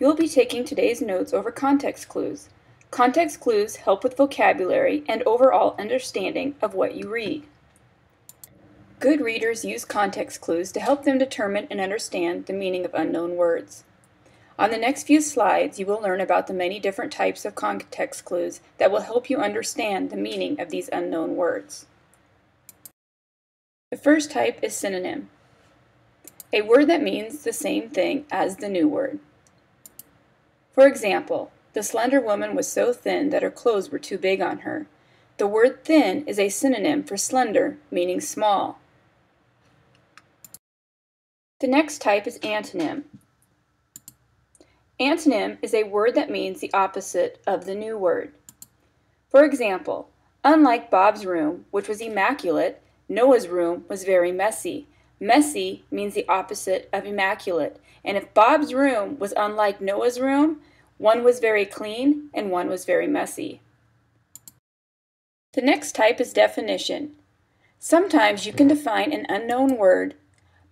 You will be taking today's notes over context clues. Context clues help with vocabulary and overall understanding of what you read. Good readers use context clues to help them determine and understand the meaning of unknown words. On the next few slides, you will learn about the many different types of context clues that will help you understand the meaning of these unknown words. The first type is synonym, a word that means the same thing as the new word. For example, the slender woman was so thin that her clothes were too big on her. The word thin is a synonym for slender, meaning small. The next type is antonym. Antonym is a word that means the opposite of the new word. For example, unlike Bob's room, which was immaculate, Noah's room was very messy. Messy means the opposite of immaculate, and if Bob's room was unlike Noah's room, one was very clean and one was very messy. The next type is definition. Sometimes you can define an unknown word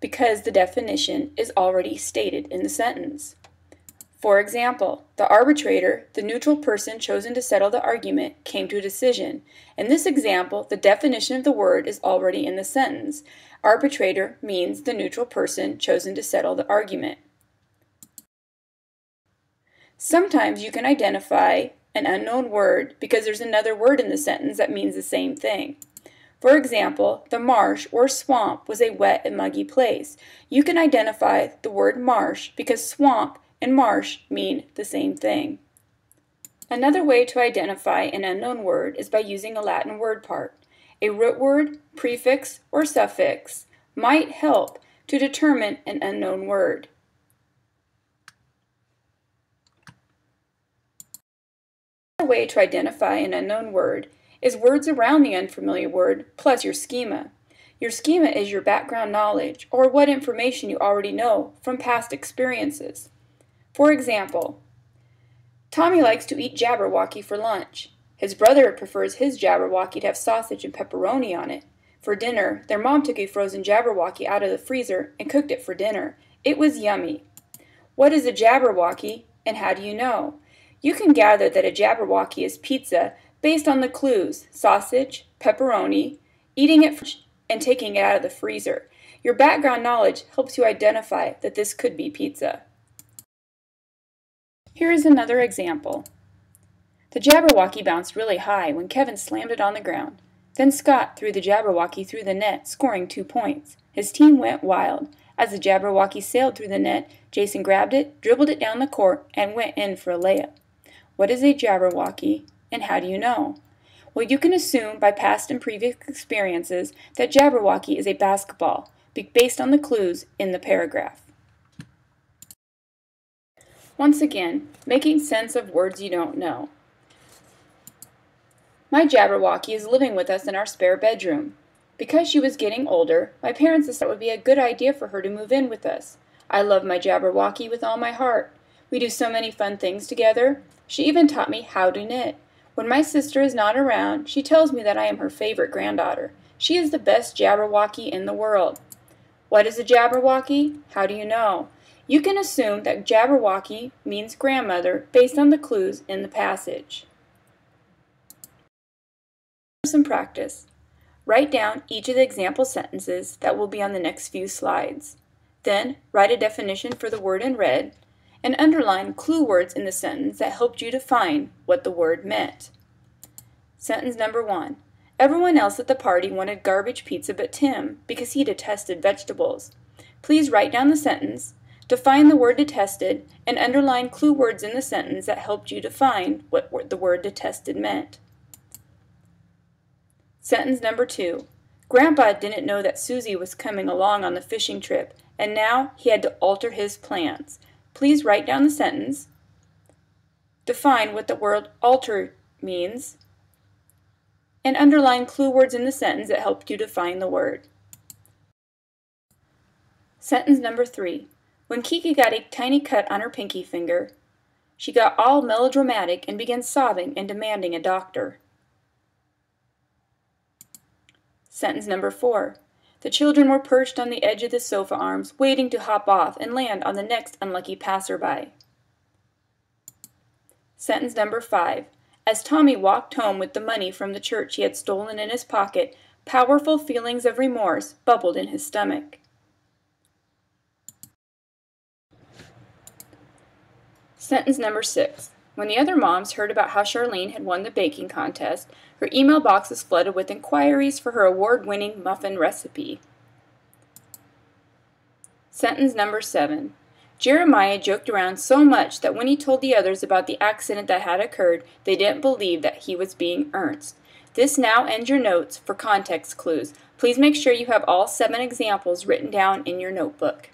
because the definition is already stated in the sentence. For example, the arbitrator, the neutral person chosen to settle the argument, came to a decision. In this example, the definition of the word is already in the sentence. Arbitrator means the neutral person chosen to settle the argument. Sometimes you can identify an unknown word because there's another word in the sentence that means the same thing. For example, the marsh or swamp was a wet and muggy place. You can identify the word marsh because swamp and marsh mean the same thing. Another way to identify an unknown word is by using a Latin word part. A root word, prefix, or suffix might help to determine an unknown word. Another way to identify an unknown word is words around the unfamiliar word plus your schema. Your schema is your background knowledge or what information you already know from past experiences. For example, Tommy likes to eat Jabberwocky for lunch. His brother prefers his Jabberwocky to have sausage and pepperoni on it. For dinner, their mom took a frozen Jabberwocky out of the freezer and cooked it for dinner. It was yummy. What is a Jabberwocky and how do you know? You can gather that a Jabberwocky is pizza based on the clues, sausage, pepperoni, eating it and taking it out of the freezer. Your background knowledge helps you identify that this could be pizza. Here is another example. The Jabberwocky bounced really high when Kevin slammed it on the ground. Then Scott threw the Jabberwocky through the net, scoring 2 points. His team went wild. As the Jabberwocky sailed through the net, Jason grabbed it, dribbled it down the court, and went in for a layup. What is a Jabberwocky, and how do you know? Well, you can assume by past and previous experiences that Jabberwocky is a basketball, based on the clues in the paragraph. Once again, making sense of words you don't know. My Jabberwocky is living with us in our spare bedroom. Because she was getting older, my parents decided it would be a good idea for her to move in with us. I love my Jabberwocky with all my heart. We do so many fun things together. She even taught me how to knit. When my sister is not around, she tells me that I am her favorite granddaughter. She is the best Jabberwocky in the world. What is a Jabberwocky? How do you know? You can assume that Jabberwocky means grandmother based on the clues in the passage. For some practice, write down each of the example sentences that will be on the next few slides. Then, write a definition for the word in red and underline clue words in the sentence that helped you define what the word meant. Sentence number 1. Everyone else at the party wanted garbage pizza but Tim because he detested vegetables. Please write down the sentence, define the word detested, and underline clue words in the sentence that helped you define what the word detested meant. Sentence number 2. Grandpa didn't know that Susie was coming along on the fishing trip, and now he had to alter his plans. Please write down the sentence, define what the word alter means, and underline clue words in the sentence that helped you define the word. Sentence number 3. When Kiki got a tiny cut on her pinky finger, she got all melodramatic and began sobbing and demanding a doctor. Sentence number 4. The children were perched on the edge of the sofa arms, waiting to hop off and land on the next unlucky passerby. Sentence number 5. As Tommy walked home with the money from the church he had stolen in his pocket, powerful feelings of remorse bubbled in his stomach. Sentence number 6. When the other moms heard about how Charlene had won the baking contest, her email boxes flooded with inquiries for her award-winning muffin recipe. Sentence number 7. Jeremiah joked around so much that when he told the others about the accident that had occurred, they didn't believe that he was being earnest. This now ends your notes for context clues. Please make sure you have all 7 examples written down in your notebook.